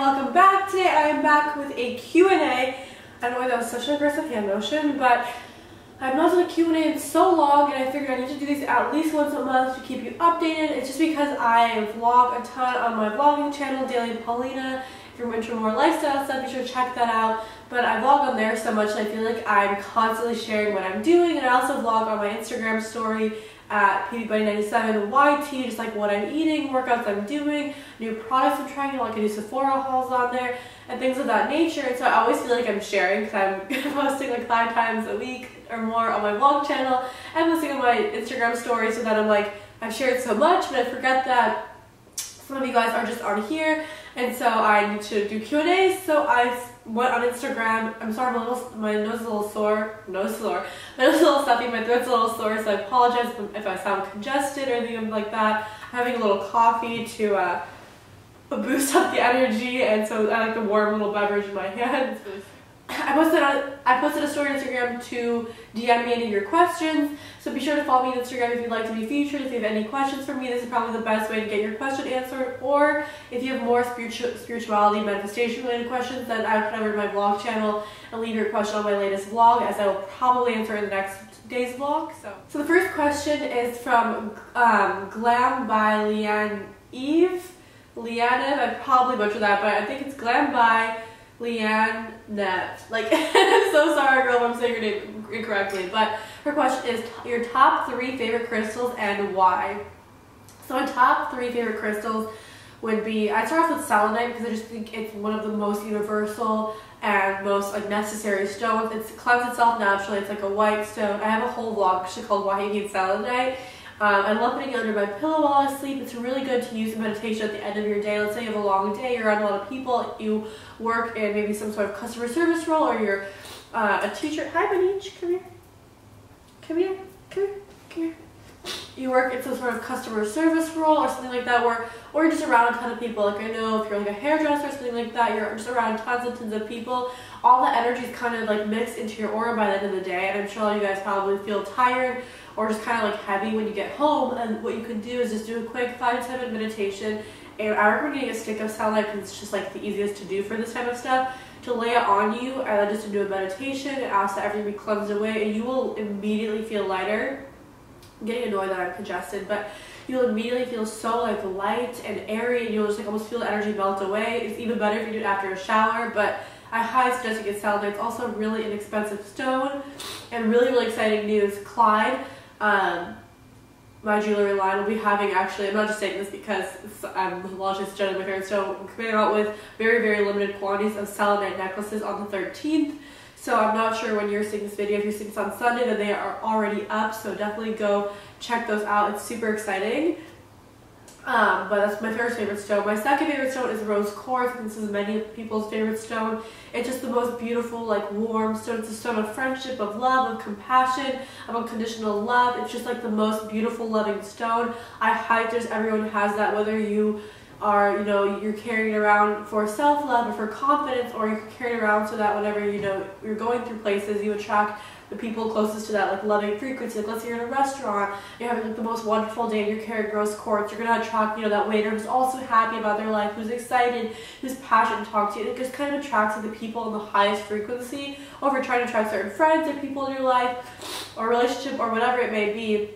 welcome back. Today I am back with a Q&A. I know that was such an aggressive hand motion, but I've not done a Q&A in so long, and I figured I need to do these at least once a month to keep you updated. It's just because I vlog a ton on my vlogging channel, Daily Polina. If you're into more lifestyle stuff, be sure to check that out. But I vlog on there so much that I feel like I'm constantly sharing what I'm doing, and I also vlog on my Instagram story at PBuddy97YT, just like what I'm eating, workouts I'm doing, new products I'm trying, like I do Sephora hauls on there, and things of that nature. And so I always feel like I'm sharing because I'm posting like 5 times a week or more on my vlog channel and posting on my Instagram story, so that I'm like, I've shared so much, but I forget that some of you guys are just on here, and so I need to do Q&As. So I went on Instagram. I'm sorry, my nose is a little sore. My nose is a little stuffy. My throat's a little sore, so I apologize if I sound congested or anything like that. I'm having a little coffee to boost up the energy, and so I like the warm little beverage in my hand. I posted a story on Instagram to DM me any of your questions, so be sure to follow me on Instagram if you'd like to be featured. If you have any questions for me, this is probably the best way to get your question answered. Or if you have more spirituality, manifestation related questions, then I would come over to my vlog channel and leave your question on my latest vlog, as I will probably answer in the next day's vlog. So the first question is from Glam by Leanev. I probably butchered that, but I think it's Glam by Leanev. Like, I'm so sorry, girl, if I'm saying your name incorrectly. But her question is your top 3 favorite crystals and why. So my top 3 favorite crystals would be, I'd start off with selenite because I just think it's one of the most universal and most like necessary stones. It cleanses itself naturally. It's like a white stone. I have a whole vlog actually called Why You Need Selenite. I love putting it under my pillow while I sleep. It's really good to use in meditation at the end of your day. Let's say you have a long day, you're around a lot of people, you work in maybe some sort of customer service role, or you're a teacher. Hi, Benich, come here. Come here, come here, come here. You work in some sort of customer service role or something like that, or you're just around a ton of people. Like, I know if you're like a hairdresser or something like that, you're just around tons and tons of people. All the energy is kind of like mixed into your aura by the end of the day, and I'm sure all you guys probably feel tired or just kind of like heavy when you get home. And what you can do is just do a quick 5 to 10 minute meditation. And I recommend getting a stick of selenite because it's just like the easiest to do for this type of stuff, to lay it on you and then just to do a meditation and ask that everything be cleansed away, and you will immediately feel lighter. I'm getting annoyed that I'm congested, but you'll immediately feel so like light and airy, and you'll just like almost feel the energy melt away. It's even better if you do it after a shower, but I highly suggest you get selenite. It's also a really inexpensive stone. And really exciting news, Clyde, my jewelry line, will be having, actually, I'm not just saying this because I'm launching this gentleman favorite stone, I'm coming out with very limited quantities of selenite necklaces on the 13th. So I'm not sure when you're seeing this video. If you're seeing this on Sunday, then they are already up, so definitely go check those out. It's super exciting. But that's my favorite stone. My second favorite stone is rose quartz. This is many people's favorite stone. It's just the most beautiful, like warm stone. It's a stone of friendship, of love, of compassion, of unconditional love. It's just like the most beautiful, loving stone. I highly suggest everyone has that, whether you are, you know, you're carrying it around for self-love or for confidence, or you can carry it around so that whenever, you know, you're going through places, you attract the people closest to that like loving frequency. Like, let's say you're in a restaurant, you're having like the most wonderful day, and you're carrying rose quartz, you're gonna attract, you know, that waiter who's also happy about their life, who's excited, who's passionate to talk to you. It just kind of attracts like, the people in the highest frequency. Or if you're trying to attract certain friends or people in your life or relationship or whatever it may be,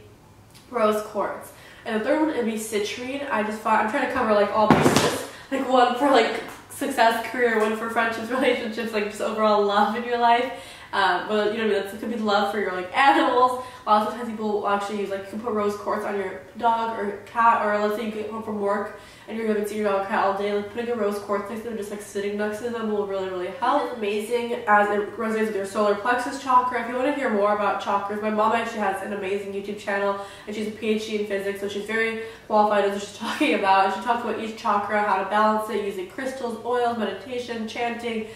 rose quartz. And the third one would be citrine. I'm trying to cover like all pieces, like one for like success, career, one for friendships, relationships, like just overall love in your life. But you know, that could be love for your like animals. Lots of times people will actually use, like, you can put rose quartz on your dog or cat, or let's say you get home from work and you haven't seen your dog or cat all day, like putting a rose quartz next to them, just like sitting next to them, will really help. It's amazing as it resonates with your solar plexus chakra. If you want to hear more about chakras, my mom actually has an amazing YouTube channel, and she's a PhD in physics, so she's very qualified as what she's talking about. And she talks about each chakra, how to balance it using crystals, oils, meditation, chanting,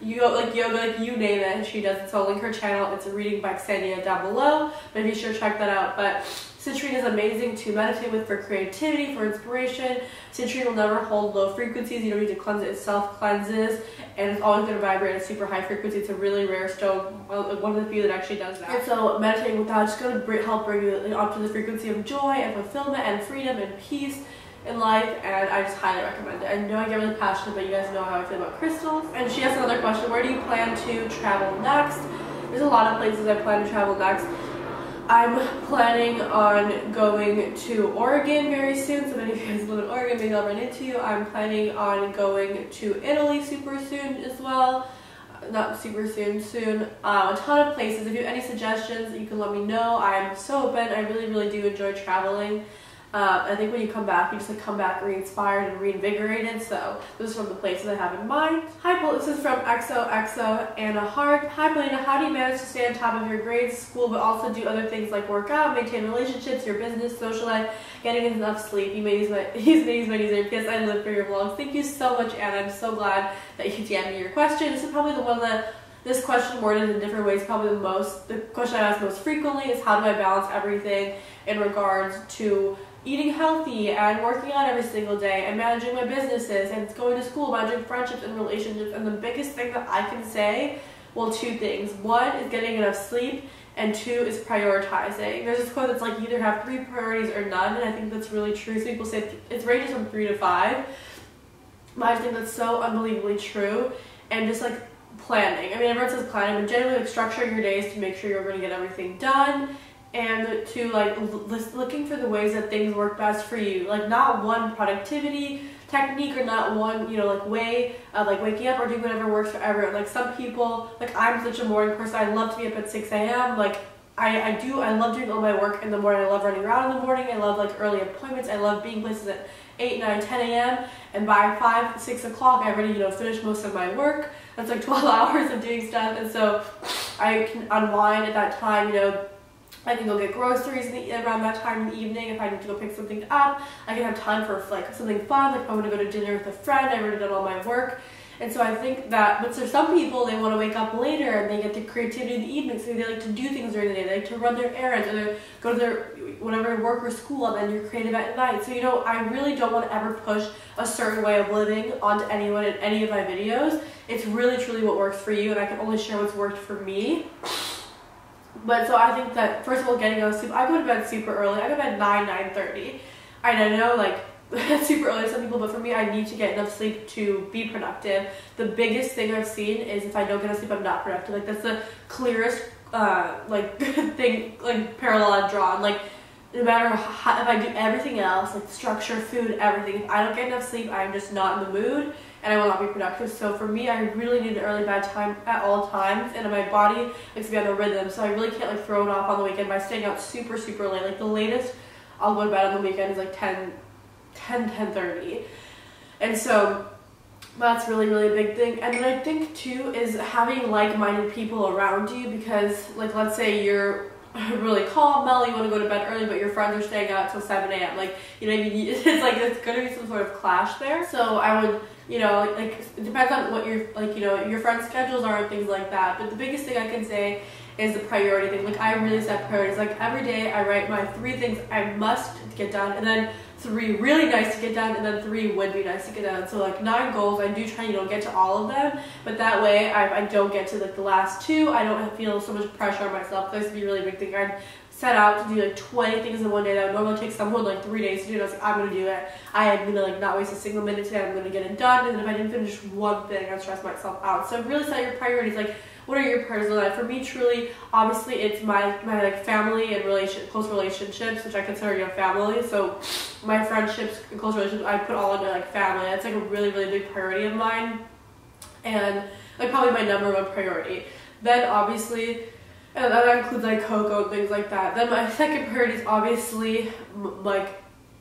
yoga, like you name it, and she does it. So I'll link her channel. It's a reading by Xenia down below, but be sure to check that out. But citrine is amazing to meditate with for creativity, for inspiration. Citrine will never hold low frequencies. You don't need to cleanse it. It self-cleanses, and it's always going to vibrate at a super high frequency. It's a really rare stone, one of the few that actually does that. And so meditating with that is going to help bring you up to the frequency of joy and fulfillment and freedom and peace. in life, and I just highly recommend it. I know I get really passionate, but you guys know how I feel about crystals. And she has another question, where do you plan to travel next? There's a lot of places I plan to travel next. I'm planning on going to Oregon very soon, so many of you guys live in Oregon, maybe I'll run into you. I'm planning on going to Italy super soon as well. Not super soon. A ton of places. If you have any suggestions, you can let me know. I'm so open. I really do enjoy traveling. I think when you come back, you just come back re-inspired and reinvigorated. So those are some of the places I have in mind. Hi, this is from XOXO Anna Hart. Hi, Polina. How do you manage to stay on top of your grades, school, but also do other things like work out, maintain relationships, your business, social life, getting enough sleep? You may use my username because I live for your vlogs. Thank you so much, Anna. I'm so glad that you DM'd me your question. This is probably the one that this question worded in different ways, probably the question I ask most frequently is how do I balance everything in regards to eating healthy and working out every single day and managing my businesses and going to school, managing friendships and relationships. And the biggest thing that I can say, well, two things. One is getting enough sleep, and two is prioritizing. There's this quote that's like, you either have 3 priorities or none, and I think that's really true. So people say it ranges from 3 to 5. But I think that's so unbelievably true. And just like planning. I mean, everyone says planning, but generally like structuring your days to make sure you're going to get everything done. And to like looking for the ways that things work best for you, like not one productivity technique or not one like way of like waking up or doing whatever works for everyone. Like some people, like I'm such a morning person, I love to be up at 6 a.m. like I love doing all my work in the morning. I love running around in the morning. I love like early appointments. I love being places at 8, 9, 10 a.m. and by 5, 6 o'clock I already finished most of my work. That's like 12 hours of doing stuff, and so I can unwind at that time. I can go get groceries around that time in the evening if I need to go pick something up. I can have time for like something fun, like if I want to go to dinner with a friend, I've already done all my work. And so I think that, but for some people, they want to wake up later and they get the creativity in the evening, so they like to do things during the day. They like to run their errands or they go to their whatever work or school, and then you're creative at night. So I really don't want to ever push a certain way of living onto anyone in any of my videos. It's really truly what works for you, and I can only share what's worked for me. But so I think that, first of all, getting enough sleep. I go to bed super early. I go to bed 9:30. And I know, like, that's super early to some people, but for me, I need to get enough sleep to be productive. The biggest thing I've seen is if I don't get enough sleep, I'm not productive. Like, that's the clearest, thing, like, parallel I've drawn. Like, no matter how, if I do everything else, like structure, food, everything, if I don't get enough sleep, I'm just not in the mood and I will not be productive. So for me, I really need an early bedtime at all times, and my body likes to be on a rhythm, so I really can't like throw it off on the weekend by staying out super late. Like the latest I'll go to bed on the weekend is like 10:30. And so that's really a big thing. And then I think too is having like-minded people around you, because like let's say you're really calm, mellow, you want to go to bed early, but your friends are staying out till 7 a.m. Like, it's like there's gonna be some sort of clash there. So I would, like it depends on what your your friends' schedules are and things like that. But the biggest thing I can say is the priority thing. Like I really set priorities. Like every day I write my 3 things I must get done, and then 3 really nice to get done, and then 3 would be nice to get done. So like 9 goals. I do try get to all of them, but that way I don't get to like the last 2. I don't feel so much pressure on myself. That used to be a really big thing. I'd set out to do like 20 things in one day that would normally take someone like 3 days to do, and I was like, I'm gonna do it. I am gonna like not waste a single minute today. I'm gonna get it done, and then if I didn't finish one thing, I'd stress myself out. So really set your priorities. Like, what are your priorities in life? For me, truly, obviously, it's my like family and close relationships, which I consider family. So my friendships and close relationships, I put all into like family. That's like a really big priority of mine, and like probably my #1 priority. Then obviously, and that includes like cocoa and things like that. Then my second priority is obviously like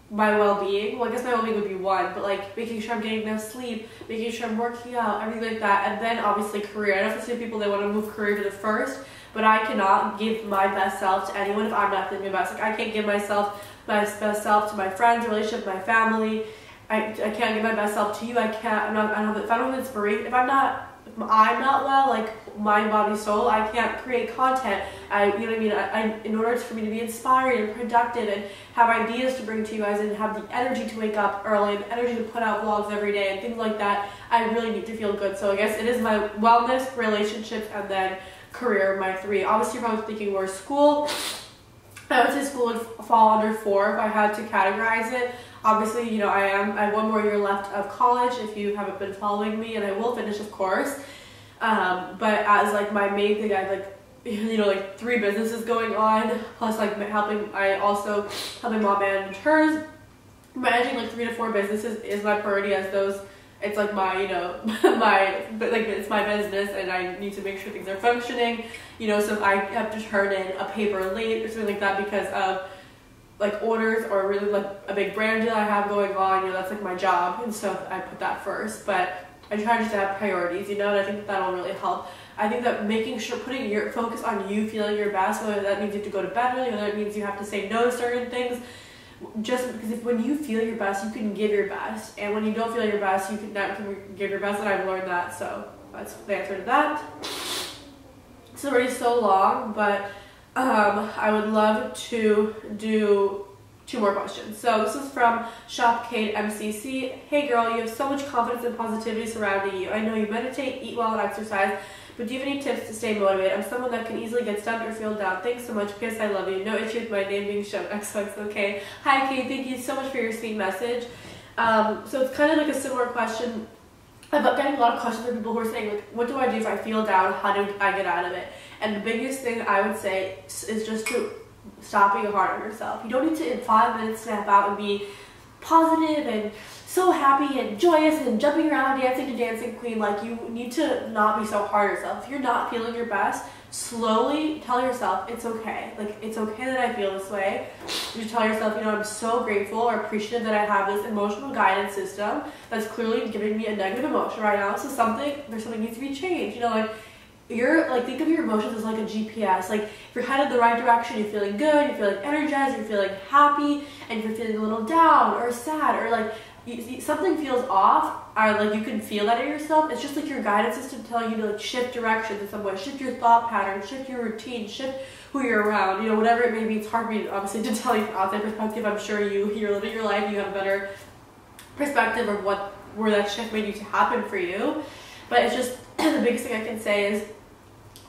my well-being. Well, I guess my well-being would be 1, but like making sure I'm getting enough sleep, making sure I'm working out, everything like that. And then obviously career. I know for some people they want to move career to the first, but I cannot give my best self to anyone if I'm not feeling my best. Like I can't give myself my best self to my friends, relationship, my family. I can't give my best self to you. I can't. If I don't have inspiration, if I'm not well, like mind, body, soul, I can't create content. In order for me to be inspired and productive and have ideas to bring to you guys and have the energy to wake up early and the energy to put out vlogs every day and things like that, I really need to feel good. So I guess it is my wellness, relationships, and then career, my 3. Obviously, you're probably thinking, where's school? I would say school would fall under 4 if I had to categorize it. Obviously, you know, I have 1 more year left of college if you haven't been following me, and I will finish, of course. But as like my main thing, I have like, you know, like 3 businesses going on, plus like I also help my mom manage hers. Managing like 3 to 4 businesses is my priority, as those, it's like my, you know, it's my business, and I need to make sure things are functioning, you know. So if I have to turn in a paper late or something like that because of like orders or really like a big brand deal I have going on, you know, that's like my job, and so I put that first. But I try just to have priorities, you know, and I think that'll really help. I think that making sure, putting your focus on you feeling your best, whether that means you have to go to bed early, whether it means you have to say no to certain things, just because when you feel your best, you can give your best, and when you don't feel your best, you can not give your best, and I've learned that. So that's the answer to that. It's already so long, but I would love to do 2 more questions. So this is from Shop Kate MCC. Hey girl, you have so much confidence and positivity surrounding you. I know you meditate, eat well, and exercise, but do you have any tips to stay motivated? I'm someone that can easily get stuck or feel down. Thanks so much, because I love you. No issue with my name being shown. XOX, okay. Hi Kate, thank you so much for your sweet message. So it's kind of like a similar question. I've been getting a lot of questions from people who are saying, like, what do I do if I feel down? How do I get out of it? And the biggest thing I would say is just to stop being hard on yourself. You don't need to in 5 minutes snap out and be positive and so happy and joyous and jumping around dancing to Dancing Queen. Like, you need to not be so hard on yourself. If you're not feeling your best, slowly tell yourself it's okay. Like, it's okay that I feel this way. You tell yourself, you know, I'm so grateful or appreciative that I have this emotional guidance system that's clearly giving me a negative emotion right now. So there's something needs to be changed. You know, like, think of your emotions as like a GPS. Like, if you're headed the right direction, you're feeling good, you're feeling energized, you're feeling happy, and if you're feeling a little down or sad or like something feels off, or like you can feel that in yourself, it's just like your guidance system telling you to like shift directions in some way, shift your thought pattern, shift your routine, shift who you're around, you know, whatever it may be. It's hard for me obviously to tell you from outside perspective. I'm sure you're living your life, you have a better perspective of where that shift may need to happen for you. But it's just the biggest thing I can say is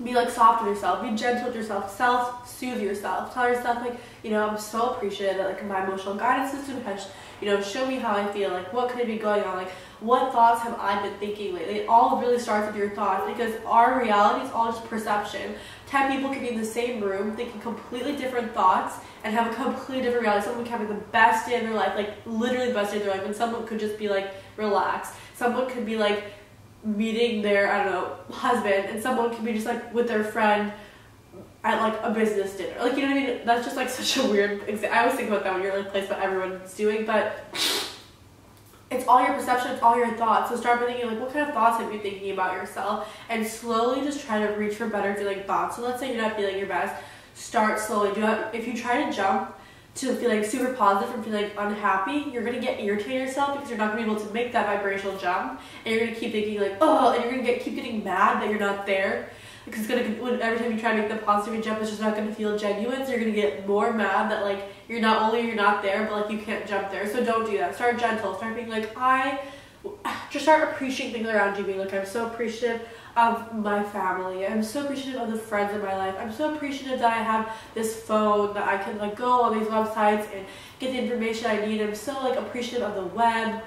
be like soft with yourself, be gentle with yourself, self-soothe yourself. Tell yourself, like, you know, I'm so appreciative that like my emotional guidance system has, you know, show me how I feel, like what could be going on, like what thoughts have I been thinking lately. It all really starts with your thoughts, because our reality is all just perception. 10 people could be in the same room thinking completely different thoughts and have a completely different reality. Someone could have the best day of their life, like literally the best day of their life, and someone could just be like relaxed. Someone could be like meeting their, I don't know, husband, and someone could be just like with their friend at like a business dinner. Like, you know what I mean? That's just like such a weird example. I always think about that when you're in a place that everyone's doing, but it's all your perception, it's all your thoughts. So start thinking, like, what kind of thoughts have you thinking about yourself, and slowly just try to reach for better feeling thoughts. So let's say you're not feeling your best, start slowly. If you try to jump to feeling super positive from feeling unhappy, you're going to get irritated yourself, because you're not going to be able to make that vibrational jump, and you're going to keep thinking like, oh, and you're going to keep getting mad that you're not there, because every time you try to make the positivity jump, it's just not going to feel genuine. So you're going to get more mad that like you're not there, but like you can't jump there. So don't do that. Start gentle. Start being like, just start appreciating things around you, being like, I'm so appreciative of my family, I'm so appreciative of the friends in my life, I'm so appreciative that I have this phone that I can like go on these websites and get the information I need. I'm so like appreciative of the web.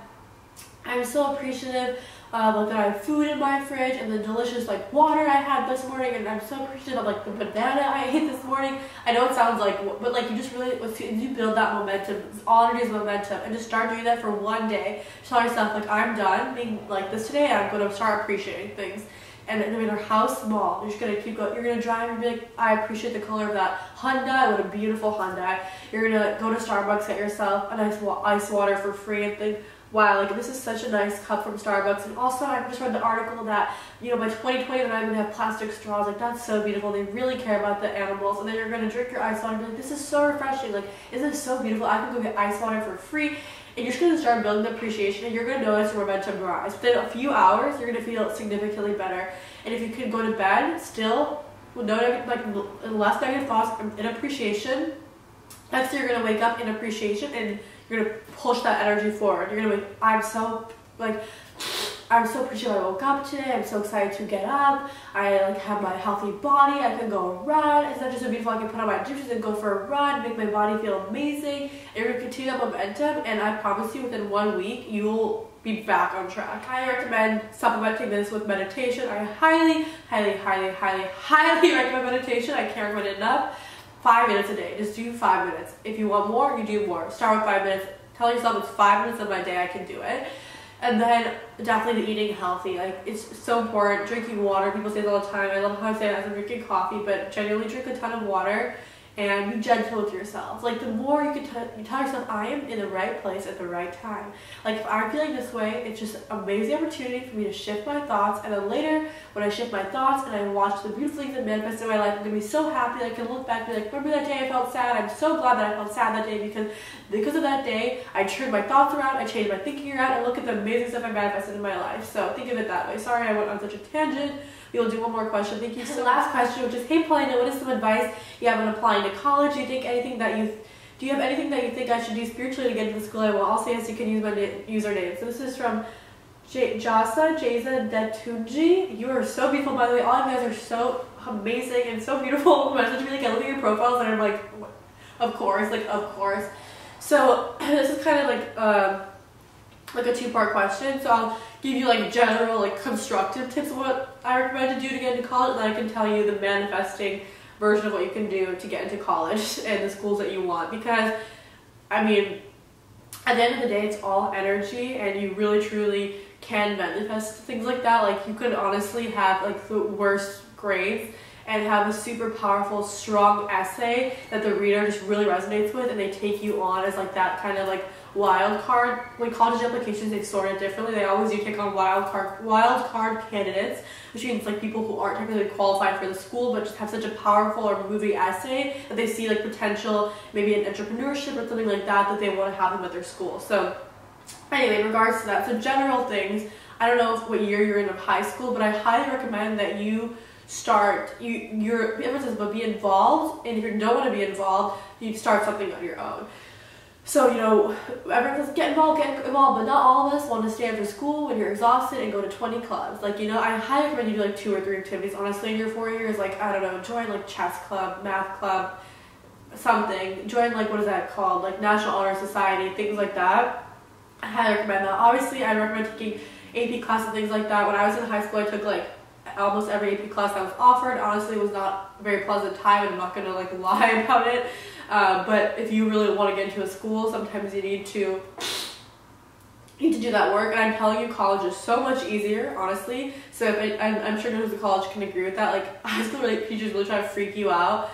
I'm so appreciative like that I have food in my fridge and the delicious like water I had this morning, and I'm so appreciative of like the banana I ate this morning. I know it sounds like, but like you just really, you build that momentum. All energy is momentum, and just start doing that for one day. Tell yourself, like, I'm done being like this today, I'm going to start appreciating things. And no matter how small, you're just going to keep going. You're going to drive and be like, I appreciate the color of that Hyundai. What a beautiful Hyundai. You're going to go to Starbucks, get yourself a nice ice water for free, and think, wow, like this is such a nice cup from Starbucks. And also, I just read the article that, you know, by 2020 they're not going to have plastic straws. Like, that's so beautiful. They really care about the animals. And then you're going to drink your ice water and be like, this is so refreshing. Like, isn't this so beautiful? I can go get ice water for free. And you're just going to start building the appreciation, and you're going to notice your momentum rise. Within a few hours, you're going to feel significantly better. And if you can go to bed still with no less negative thoughts in appreciation, next day you're going to wake up in appreciation, and you're going to push that energy forward. You're going to be, I'm so like I'm so appreciative I woke up today. I'm so excited to get up. I like have my healthy body. I can go run. It's not just so beautiful. I can put on my gym shoes and go for a run, make my body feel amazing. And you're gonna continue that momentum, and I promise you within 1 week you'll be back on track. I recommend supplementing this with meditation. I highly recommend meditation. I can't recommend it enough. 5 minutes a day. Just do 5 minutes. If you want more, you do more. Start with 5 minutes. Tell yourself it's 5 minutes of my day, I can do it. And then definitely eating healthy. Like, it's so important. Drinking water. People say this all the time. I love how I say it as I'm drinking coffee, but genuinely drink a ton of water and be gentle with yourself. Like, the more you can tell yourself, I am in the right place at the right time. Like, if I'm feeling this way, it's just an amazing opportunity for me to shift my thoughts, and then later, when I shift my thoughts and I watch the beautiful things that manifest in my life, I'm gonna be so happy that I can look back and be like, remember that day I felt sad? I'm so glad that I felt sad that day, because of that day, I turned my thoughts around, I changed my thinking around, and look at the amazing stuff I manifested in my life. So think of it that way. Sorry I went on such a tangent. We'll do one more question. Thank you. So the last question, which is, hey Polina, what is some advice you have on applying to college? Do you have anything that you think I should do spiritually to get into the school I want? Also, yes, you can use my username. So this is from Jasa Detunji. You are so beautiful, by the way. All of you guys are so amazing and so beautiful. Message me, like, I look at your profiles and I'm like, of course. So this is kind of like a two-part question. So I'll give you like general, like, constructive tips of what I recommend to do to get into college, and then I can tell you the manifesting version of what you can do to get into college and the schools that you want. Because I mean, at the end of the day, it's all energy, and you really truly can manifest things like that. Like, you could honestly have like the worst grades and have a super powerful, strong essay that the reader just really resonates with, and they take you on as like that kind of like wild card. When college applications, they sort it differently. They always do take on wild card candidates, which means like people who aren't technically qualified for the school but just have such a powerful or moving essay that they see like potential, maybe in entrepreneurship or something like that they want to have them at their school. So anyway, in regards to that, so general things, I don't know what year you're in of high school, but I highly recommend that you everyone says, but be involved, and if you don't want to be involved, you start something on your own. So, you know, everyone says get involved, but not all of us want to stay after school when you're exhausted and go to 20 clubs. Like, you know, I highly recommend you do like 2 or 3 activities, honestly, in your 4 years. Like, I don't know, join like chess club, math club, something. Join like, what is that called? Like National Honor Society, things like that. I highly recommend that. Obviously, I recommend taking AP classes and things like that. When I was in high school, I took like almost every AP class that was offered. Honestly, it was not a very pleasant time, and I'm not going to like lie about it. But if you really want to get into a school, sometimes you need to do that work. And I'm telling you, college is so much easier, honestly. So I'm sure those in college can agree with that. Like, high school teachers really try to freak you out.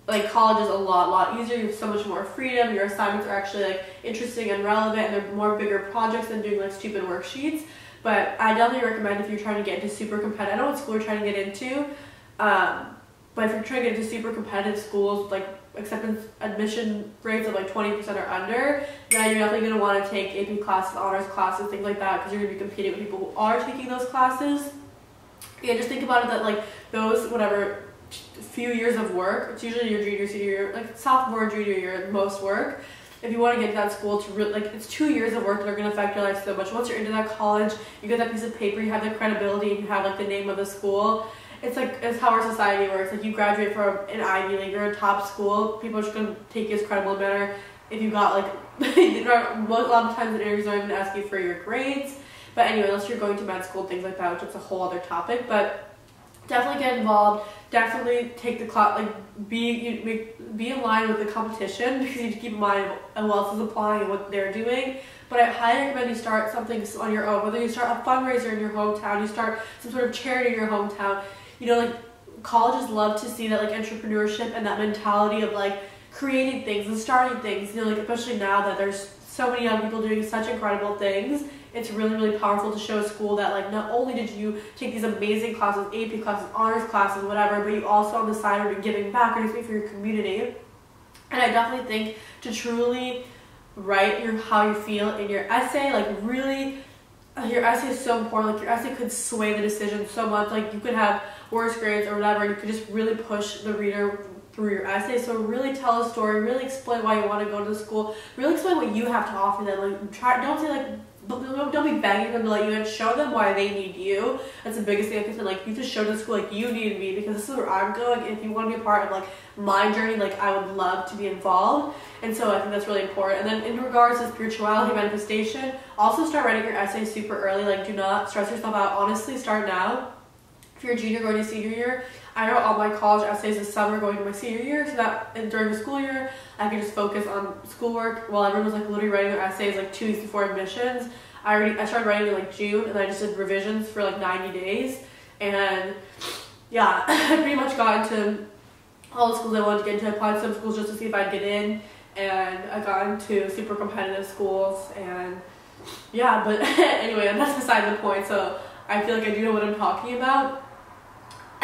Like, college is a lot easier. You have so much more freedom. Your assignments are actually like interesting and relevant, and they're more bigger projects than doing like stupid worksheets. But I definitely recommend if you're trying to get into super competitive, I know what school you're trying to get into, but if you're trying to get into super competitive schools with like admission rates of like 20% or under, then you're definitely going to want to take AP classes, honors classes, things like that, because you're going to be competing with people who are taking those classes. Yeah, just think about it that like those, whatever, few years of work, it's usually your junior, senior year, like sophomore, junior year, most work. If you want to get into that school, to really, like, it's 2 years of work that are going to affect your life so much. Once you're into that college, you get that piece of paper, you have the credibility, and you have like the name of the school. It's like, it's how our society works. Like, you graduate from an Ivy League or a top school, people are just going to take you as credible, no matter if you got like, a lot of times in interviews don't even ask you for your grades. But anyway, unless you're going to med school, things like that, which is a whole other topic. But definitely get involved. Definitely take the class, like be in line with the competition, because you need to keep in mind who else is applying and what they're doing. But I highly recommend you start something on your own, whether you start a fundraiser in your hometown, you start some sort of charity in your hometown. You know, like, colleges love to see that like entrepreneurship and that mentality of like creating things and starting things. You know, like, especially now that there's so many young people doing such incredible things, it's really powerful to show a school that like not only did you take these amazing classes, AP classes, honors classes, whatever, but you also on the side are giving back or doing something for your community. And I definitely think to truly write how you feel in your essay, like really, your essay is so important. Like, your essay could sway the decision so much. Like, you could have worse grades or whatever, and you could just really push the reader through your essay. So really tell a story, really explain why you want to go to the school, really explain what you have to offer them. Like, don't say like don't be begging them to let you in. Show them why they need you. That's the biggest thing I can say. Like, you just show the school, like, you need me because this is where I'm going. If you want to be a part of, like, my journey, like, I would love to be involved. And so I think that's really important. And then in regards to spirituality, manifestation, also start writing your essays super early. Like, do not stress yourself out. Honestly, start now. If you're a junior going to senior year, I wrote all my college essays this summer going to my senior year, so that during the school year I could just focus on schoolwork while everyone was like literally writing their essays like 2 weeks before admissions. I started writing in like June, and I just did revisions for like 90 days. And yeah, I pretty much got into all the schools I wanted to get into. I applied to some schools just to see if I'd get in, and I got into super competitive schools. And yeah, but anyway, that's beside the point. So I feel like I do know what I'm talking about.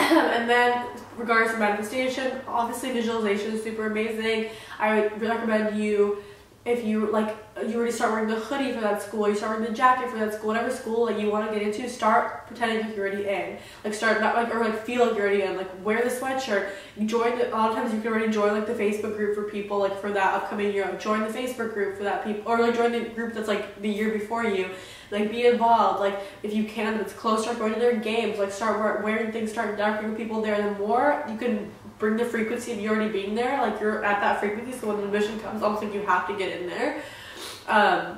And then regards to manifestation, obviously visualization is super amazing. I would recommend you, if you like, you already start wearing the hoodie for that school, you start wearing the jacket for that school, whatever school like you want to get into, start pretending like you're already in. Like start not like, or like feel like you're already in. Like wear the sweatshirt. You join a lot of times you can already join like the Facebook group for people like for that upcoming year. Like, join the Facebook group for that people, or like join the group that's like the year before you. Like, be involved. Like, if you can, if it's close, start going to their games. Like, start wearing things, start networking with people there. The more you can bring the frequency of you already being there, like you're at that frequency, so when the admission comes, almost like you have to get in there. I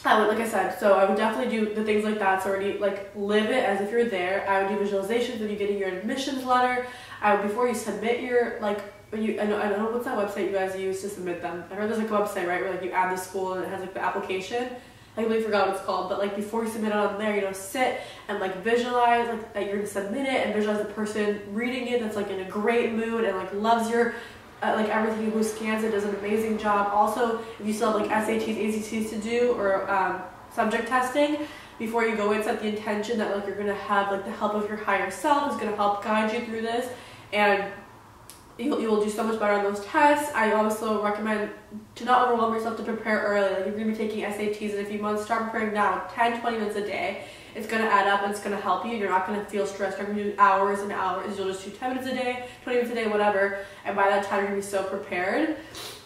would, like I said, so I would definitely do the things like that. So already like live it as if you're there. I would do visualizations when you get in your admissions letter. I would, before you submit your like, when you, I don't know what's that website you guys use to submit them. I heard there's like a website, right, where like you add the school and it has like the application. I completely forgot what it's called, but like before you submit it on there, you know, sit and like visualize like that you're gonna submit it, and visualize the person reading it that's like in a great mood and like loves your like everything, who scans it does an amazing job. Also, if you still have like SATs, ACTs to do, or subject testing, before you go in, set the intention that like you're gonna have like the help of your higher self is gonna help guide you through this, and you will do so much better on those tests. I also recommend to not overwhelm yourself, to prepare early. Like, if you're going to be taking SATs in a few months, start preparing now. 10-20 minutes a day. It's going to add up and it's going to help you. You're not going to feel stressed. You're going to do hours and hours. You'll just do 10 minutes a day, 20 minutes a day, whatever. And by that time, you're going to be so prepared.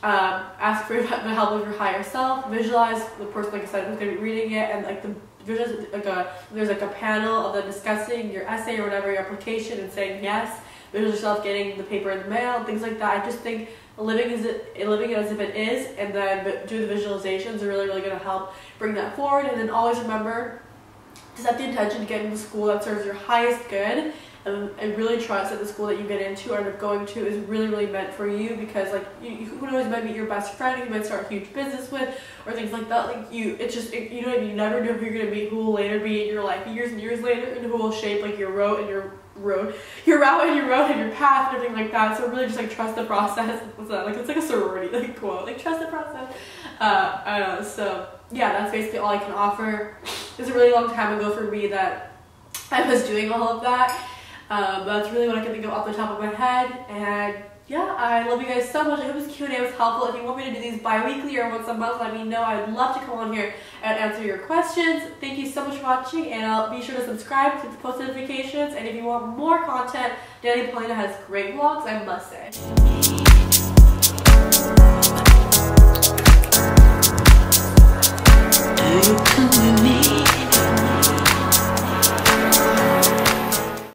Ask for the help of your higher self. Visualize the person, like I said, who's going to be reading it, and like visualize like there's like a panel of them discussing your essay or whatever, your application, and saying yes. Visualize yourself getting the paper in the mail, things like that. I just think living it as if it is, and then do the visualizations are really, really going to help bring that forward. And then always remember to set the intention to get into school that serves your highest good, and really trust that the school that you get into or end up going to is really, really meant for you, because like who knows, you might meet your best friend who you might start a huge business with, or things like that. Like you know what I mean, you never know who you're going to meet, who will later be in your life years and years later, and who will shape like your route and your route and your path and everything like that. So really just like trust the process. What's that? Like, it's like a sorority like quote, like trust the process. I don't know. So yeah, that's basically all I can offer. It was a really long time ago for me that I was doing all of that. That's really what I can think of off the top of my head. And yeah, I love you guys so much. I hope this Q&A was helpful. If you want me to do these bi-weekly or once a month, let me know. I'd love to come on here and answer your questions. Thank you so much for watching, and I'll be sure to subscribe, click the post notifications, and if you want more content, Polina has great vlogs, I must say.